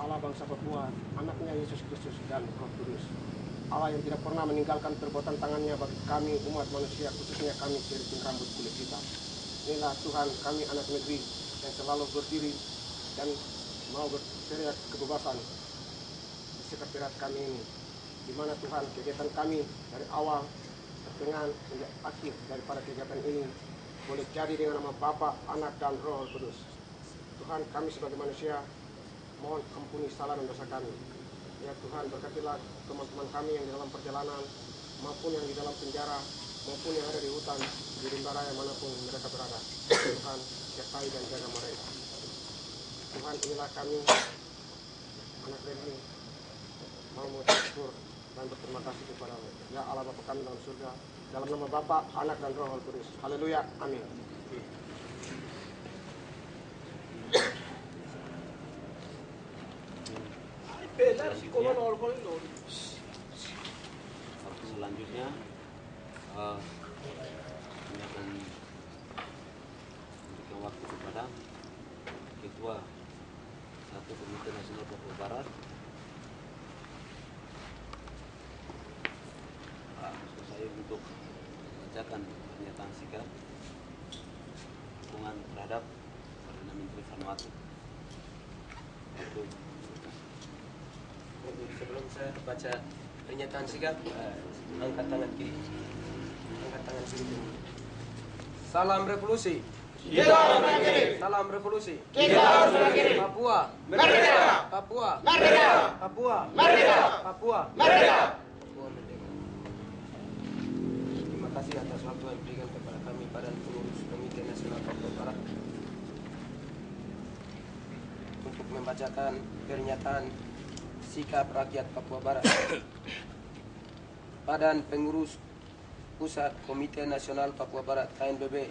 Allah bangsa Papua, anaknya Yesus Kristus dan Roh Kudus. Allah yang tidak pernah meninggalkan perbuatan tangannya bagi kami umat manusia, khususnya kami keriting rambut kulit hitam. Inilah Tuhan kami anak negeri yang selalu berdiri dan mau berteriak kebebasan di sekretariat kami ini, di mana Tuhan kegiatan kami dari awal, pertengahan hingga akhir daripada kegiatan ini boleh jadi dengan nama Bapa, Anak dan Roh Kudus. Tuhan, kami sebagai manusia mohon ampuni salah dan dosa kami. Ya Tuhan, berkatilah teman-teman kami yang di dalam perjalanan maupun yang di dalam penjara maupun yang ada di hutan, di rimba raya manapun mereka berada. Tuhan, sertai dan jaga mereka. Tuhan, inilah kami anak negeri mau bersyukur dan berterima kasih kepada-Mu. Ya Allah Bapa kami dalam surga, dalam nama Bapa, Anak dan Roh Kudus. Haleluya, amin. Selanjutnya kami akan memberikan waktu kepada Ketua Satu Komite Nasional Papua Barat, maksud saya untuk membacakan pernyataan sikap dukungan terhadap Perdana Menteri Vanuatu. Sebelum saya baca pernyataan sikap, angkat tangan kiri. Angkat tangan kiri dulu. Salam revolusi. Kita harus berdiri. Salam revolusi. Kita harus berdiri. Papua Merdeka. Papua Merdeka. Papua Merdeka. Papua Merdeka. Papua merdeka. Terima kasih atas waktu yang diberikan kepada kami pada pengurus Komite Nasional Papua Barat untuk membacakan pernyataan sikap rakyat Papua Barat. Badan Pengurus Pusat Komite Nasional Papua Barat KNPB.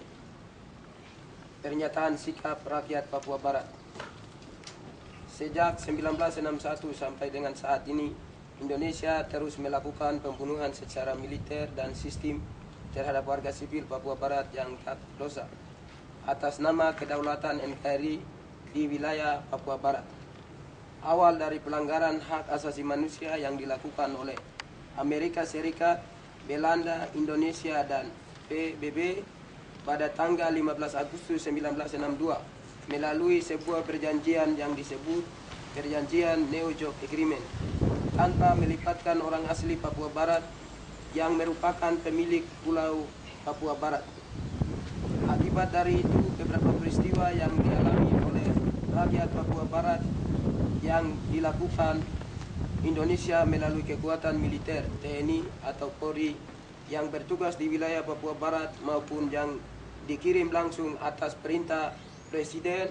Pernyataan sikap rakyat Papua Barat. Sejak 1961 sampai dengan saat ini, Indonesia terus melakukan pembunuhan secara militer dan sistem terhadap warga sipil Papua Barat yang tak berdosa atas nama kedaulatan NKRI di wilayah Papua Barat. Awal dari pelanggaran hak asasi manusia yang dilakukan oleh Amerika Serikat, Belanda, Indonesia, dan PBB pada tanggal 15 Agustus 1962 melalui sebuah perjanjian yang disebut Perjanjian New York Agreement tanpa melibatkan orang asli Papua Barat yang merupakan pemilik Pulau Papua Barat. Akibat dari itu, beberapa peristiwa yang dialami oleh rakyat Papua Barat yang dilakukan Indonesia melalui kekuatan militer TNI atau Polri yang bertugas di wilayah Papua Barat maupun yang dikirim langsung atas perintah Presiden,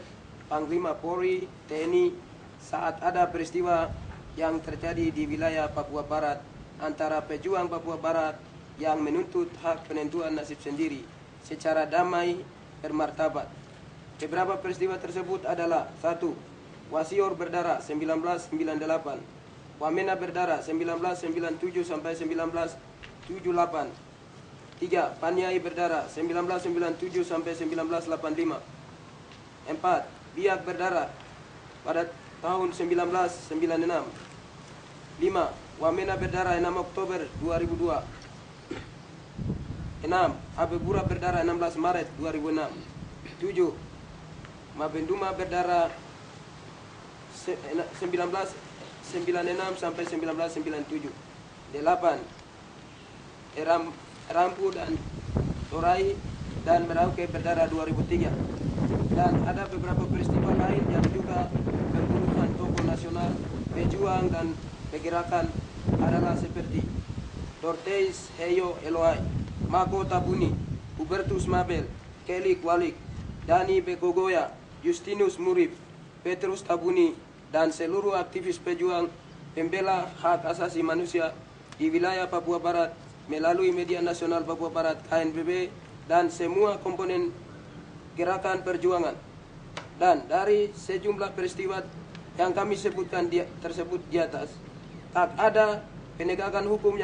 Panglima Polri, TNI saat ada peristiwa yang terjadi di wilayah Papua Barat antara pejuang Papua Barat yang menuntut hak penentuan nasib sendiri secara damai bermartabat. Beberapa peristiwa tersebut adalah: 1. Wasior berdarah 1998, Wamena berdarah 1997 sampai 1978. 3. Paniai berdarah 1997 sampai 1985. 4. Biak berdarah pada tahun 1996. 5. Wamena berdarah 6 Oktober 2002. 6. Abebura berdarah 16 Maret 2006. 7. Mabenduma berdarah 1996 sampai 1997. 8. Rampu dan Torai dan Merauke berdarah 2003. Dan ada beberapa peristiwa lain yang juga pembunuhan tokoh nasional, pejuang dan pergerakan adalah seperti Dorteis Heyo Eloai, Mako Tabuni, Hubertus Mabel, Kelly Kwalik, Dani Bekogoya, Justinus Murib, Petrus Tabuni, dan seluruh aktivis pejuang pembela hak asasi manusia di wilayah Papua Barat melalui Media Nasional Papua Barat KNPB dan semua komponen gerakan perjuangan. Dan dari sejumlah peristiwa yang kami sebutkan tersebut di atas, tak ada penegakan hukum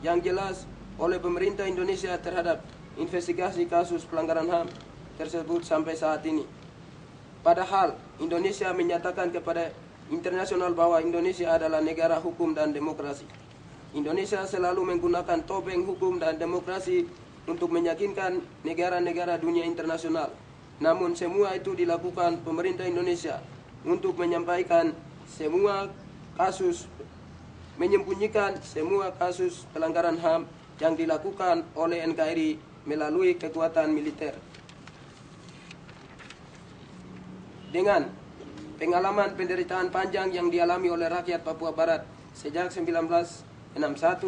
yang jelas oleh pemerintah Indonesia terhadap investigasi kasus pelanggaran HAM tersebut sampai saat ini. Padahal Indonesia menyatakan kepada internasional bahwa Indonesia adalah negara hukum dan demokrasi. Indonesia selalu menggunakan topeng hukum dan demokrasi untuk meyakinkan negara-negara dunia internasional. Namun semua itu dilakukan pemerintah Indonesia untuk menyampaikan semua kasus, menyembunyikan semua kasus pelanggaran HAM yang dilakukan oleh NKRI melalui kekuatan militer. Dengan pengalaman penderitaan panjang yang dialami oleh rakyat Papua Barat sejak 1961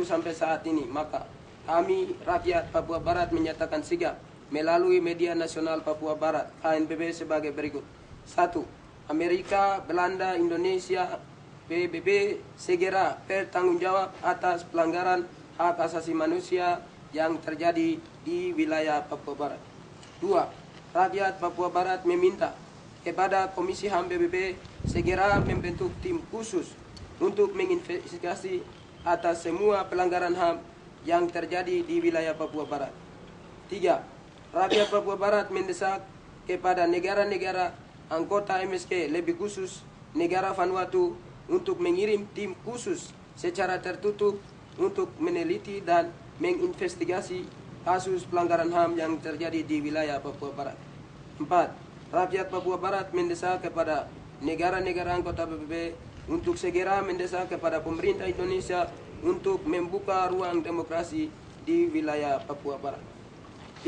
sampai saat ini, maka kami rakyat Papua Barat menyatakan sigap melalui media nasional Papua Barat ANPB sebagai berikut. 1. Amerika, Belanda, Indonesia, PBB segera bertanggung jawab atas pelanggaran hak asasi manusia yang terjadi di wilayah Papua Barat. 2. Rakyat Papua Barat meminta kepada Komisi HAM PBB segera membentuk tim khusus untuk menginvestigasi atas semua pelanggaran HAM yang terjadi di wilayah Papua Barat. 3. Rakyat Papua Barat mendesak kepada negara-negara anggota MSK, lebih khusus negara Vanuatu, untuk mengirim tim khusus secara tertutup untuk meneliti dan menginvestigasi kasus pelanggaran HAM yang terjadi di wilayah Papua Barat. 4. Rakyat Papua Barat mendesak kepada negara-negara anggota PBB untuk segera mendesak kepada pemerintah Indonesia untuk membuka ruang demokrasi di wilayah Papua Barat. 5.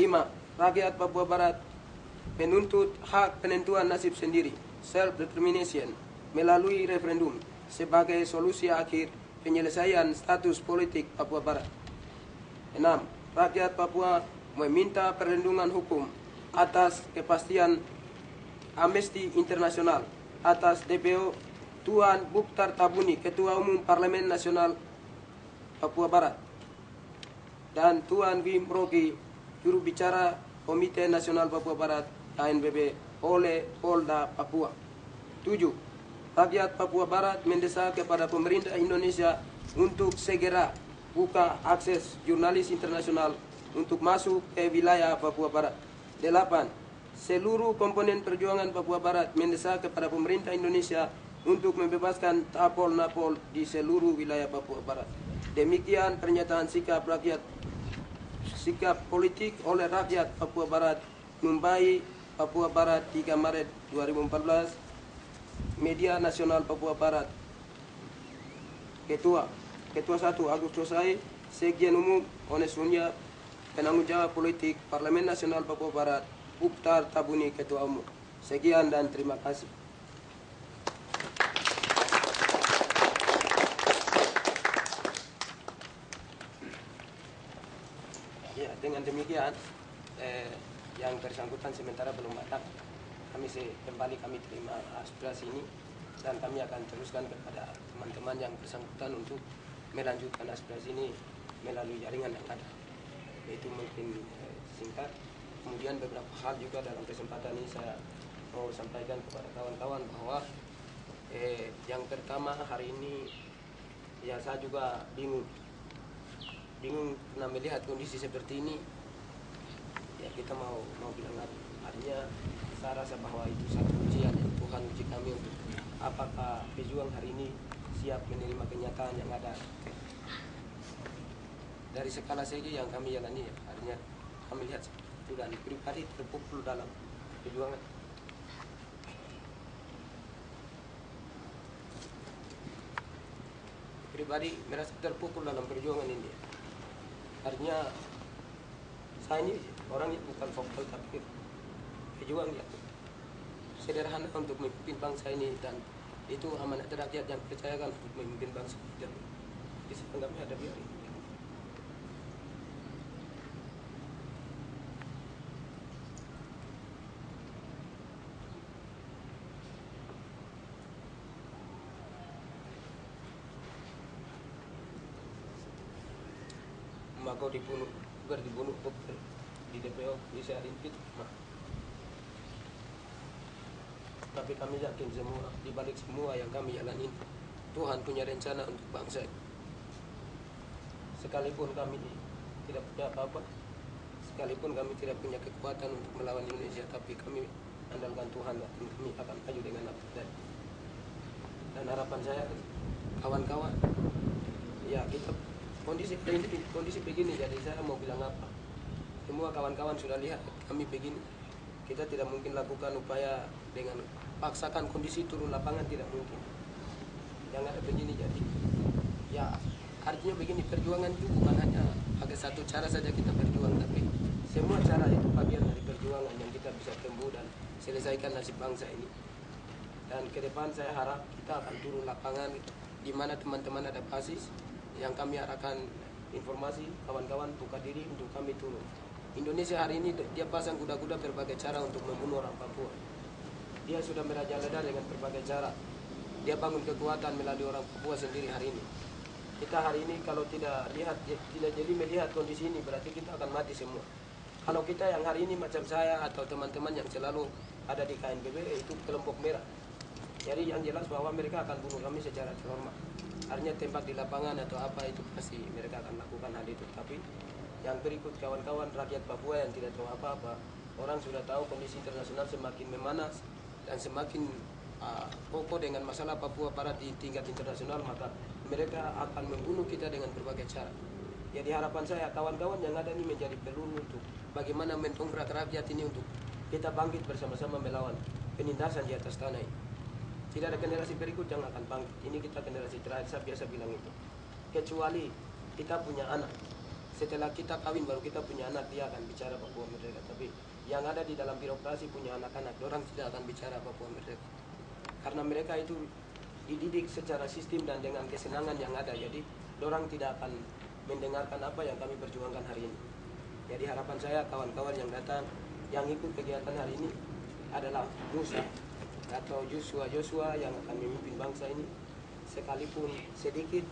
Rakyat Papua Barat menuntut hak penentuan nasib sendiri, self-determination, melalui referendum sebagai solusi akhir penyelesaian status politik Papua Barat. 6. Rakyat Papua meminta perlindungan hukum atas kepastian Amnesty Internasional atas DPO Tuan Bukhtar Tabuni, Ketua Umum Parlemen Nasional Papua Barat, dan Tuan Wim Roki, juru bicara Komite Nasional Papua Barat ANPB, oleh Polda Papua. 7. Rakyat Papua Barat mendesak kepada pemerintah Indonesia untuk segera buka akses jurnalis internasional untuk masuk ke wilayah Papua Barat. 8. Seluruh komponen perjuangan Papua Barat mendesak kepada pemerintah Indonesia untuk membebaskan tapol-napol di seluruh wilayah Papua Barat. Demikian pernyataan sikap politik oleh rakyat Papua Barat, Mumbai, Papua Barat, 3 Maret 2014. Media Nasional Papua Barat. Ketua 1 Agus Tosai, Sekjen Umum Onesunya, penanggung jawab politik Parlemen Nasional Papua Barat Bukhtar Tabuni, Ketua Umum. Sekian dan terima kasih. Ya, dengan demikian yang bersangkutan sementara belum datang. Kami terima aspirasi ini dan kami akan teruskan kepada teman-teman yang bersangkutan untuk melanjutkan aspirasi ini melalui jaringan yang ada. Itu mungkin singkat. Kemudian beberapa hal juga dalam kesempatan ini saya mau sampaikan kepada kawan-kawan bahwa yang pertama, hari ini ya saya juga bingung karena melihat kondisi seperti ini. Ya kita mau bilang apa? Artinya saya rasa bahwa itu satu ujian yang Tuhan uji kami untuk apakah pejuang hari ini siap menerima kenyataan yang ada dari skala segi yang kami jalani. Artinya kami lihat itu dan pribadi terpukul dalam perjuangan. Pribadi merasa terpukul dalam perjuangan ini. Artinya saya ini orangnya bukan vokal tapi pejuang ya. Sederhana untuk memimpin bangsa ini, dan itu amanat rakyat yang percayakan untuk memimpin bangsa, dan bisa kami hadapi hari ini. Maka dibunuh di DPO bisa impit. Tapi kami yakin semua, di balik semua yang kami jalani, Tuhan punya rencana untuk bangsa. Sekalipun kami tidak punya apa-apa, sekalipun kami tidak punya kekuatan untuk melawan Indonesia, tapi kami andalkan Tuhan dan kami akan maju dengan apa. Dan Dan harapan saya kawan-kawan, ya kita kondisi begini, jadi saya mau bilang apa? Semua kawan-kawan sudah lihat kami begini. Kita tidak mungkin lakukan upaya dengan paksakan kondisi turun lapangan, tidak mungkin. Yang ada begini, jadi ya artinya begini, perjuangan itu bukan hanya pakai satu cara saja kita berjuang, tapi semua cara itu bagian dari perjuangan yang kita bisa tempuh dan selesaikan nasib bangsa ini. Dan ke depan saya harap kita akan turun lapangan di mana teman-teman ada basis yang kami arahkan informasi, kawan-kawan buka diri untuk kami turun. Indonesia hari ini dia pasang kuda-kuda berbagai cara untuk membunuh orang Papua. Dia sudah merajalela dengan berbagai cara. Dia bangun kekuatan melalui orang Papua sendiri hari ini. Kita hari ini kalau tidak jadi melihat kondisi ini, berarti kita akan mati semua. Kalau kita yang hari ini macam saya atau teman-teman yang selalu ada di KNPB, itu kelompok merah. Jadi yang jelas bahwa mereka akan bunuh kami secara terhormat. Artinya tembak di lapangan atau apa itu pasti mereka akan lakukan hal itu. Tapi yang berikut kawan-kawan rakyat Papua yang tidak tahu apa-apa, orang sudah tahu kondisi internasional semakin memanas dan semakin kokoh dengan masalah Papua Barat di tingkat internasional, maka mereka akan membunuh kita dengan berbagai cara. Jadi harapan saya kawan-kawan yang ada ini menjadi peluru untuk bagaimana mendongkrak rakyat ini untuk kita bangkit bersama-sama melawan penindasan di atas tanah ini. Tidak ada generasi berikut yang akan bangkit. Ini kita generasi terakhir, saya biasa bilang itu. Kecuali kita punya anak. Setelah kita kawin baru kita punya anak, dia akan bicara Papua Merdeka. Tapi yang ada di dalam birokrasi punya anak-anak, orang tidak akan bicara Papua Merdeka. Karena mereka itu dididik secara sistem dan dengan kesenangan yang ada. Jadi orang tidak akan mendengarkan apa yang kami perjuangkan hari ini. Jadi harapan saya kawan-kawan yang datang, yang ikut kegiatan hari ini adalah Musa atau Joshua yang akan memimpin bangsa ini. Sekalipun sedikit,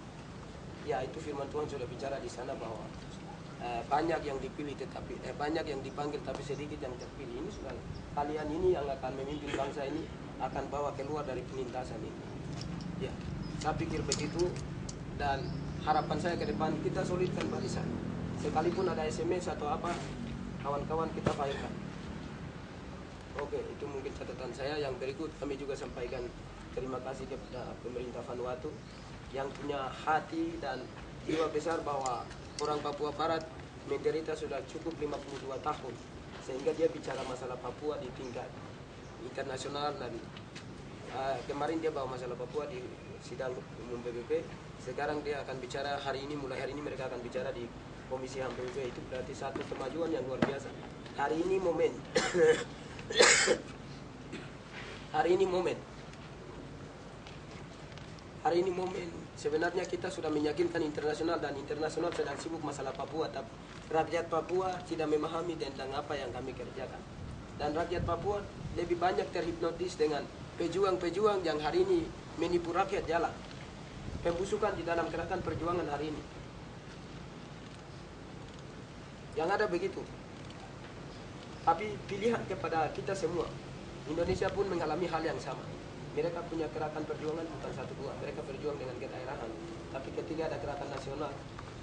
ya itu firman Tuhan sudah bicara di sana bahwa banyak yang dipilih tetapi banyak yang dipanggil tapi sedikit yang terpilih. Ini sudah kalian ini yang akan memimpin bangsa ini, akan bawa keluar dari penindasan ini. Ya, saya pikir begitu dan harapan saya ke depan kita solidkan barisan. Sekalipun ada SMS atau apa, kawan-kawan kita fairkan. Oke, itu mungkin catatan saya. Yang berikut kami juga sampaikan terima kasih kepada pemerintah Vanuatu yang punya hati dan jiwa besar bahwa orang Papua Barat menderita sudah cukup 52 tahun sehingga dia bicara masalah Papua di tingkat internasional dan kemarin dia bawa masalah Papua di sidang umum PBB. Sekarang dia akan bicara mulai hari ini mereka akan bicara di Komisi HAM PBB. Itu berarti satu kemajuan yang luar biasa. Hari ini momen Hari ini momen sebenarnya kita sudah meyakinkan internasional dan internasional sedang sibuk masalah Papua, tapi rakyat Papua tidak memahami tentang apa yang kami kerjakan. Dan rakyat Papua lebih banyak terhipnotis dengan pejuang-pejuang yang hari ini menipu rakyat jalan. Pembusukan di dalam gerakan perjuangan hari ini. Yang ada begitu. Tapi pilihan kepada kita semua. Indonesia pun mengalami hal yang sama. Mereka punya gerakan perjuangan bukan satu dua. Mereka berjuang dengan kedaerahan. Tapi ketika ada gerakan nasional,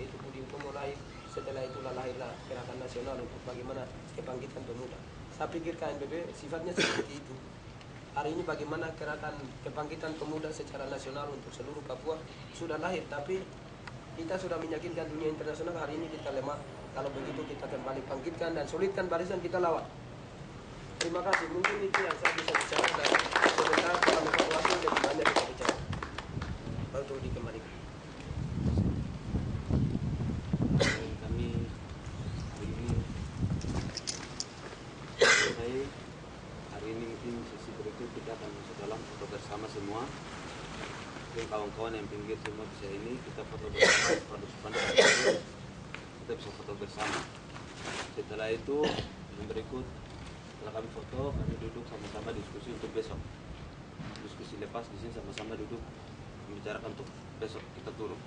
itu Budi Utomo lahir. Setelah itulah lahirlah gerakan nasional untuk bagaimana kebangkitan pemuda. Saya pikir KNPB sifatnya seperti itu. Hari ini bagaimana gerakan kebangkitan pemuda secara nasional untuk seluruh Papua sudah lahir. Tapi kita sudah meyakinkan dunia internasional hari ini kita lemah. Kalau begitu kita kembali bangkitkan dan solidkan barisan kita lawan. Terima kasih. Mungkin itu yang saya bisa bicara dan sebentar dalam evaluasi lebih banyak kita bicara. Baru dikembalikan. Kami hari ini mungkin sesi berikut kita akan masuk dalam foto bersama semua. Mungkin kawan-kawan yang pinggir semua bisa ini kita foto bersama pada sepandang. Kita bisa foto bersama. Setelah itu yang berikut setelah kami foto, kami duduk sama-sama diskusi untuk besok. Diskusi lepas di sini sama-sama duduk membicarakan untuk besok kita turun.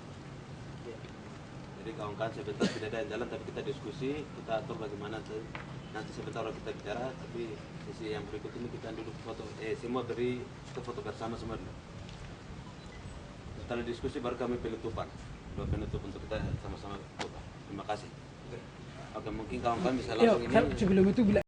Jadi kawan-kawan sebentar tidak ada yang jalan tapi kita diskusi, kita atur bagaimana nanti sebentar orang kita bicara, tapi sesi yang berikut ini kita duduk foto semua beri kita foto bersama semua dulu. Setelah diskusi baru kami penutupan. Penutup untuk kita sama-sama foto. Terima kasih. Oke, mungkin kawan-kawan bisa langsung ini. Sebelum itu bila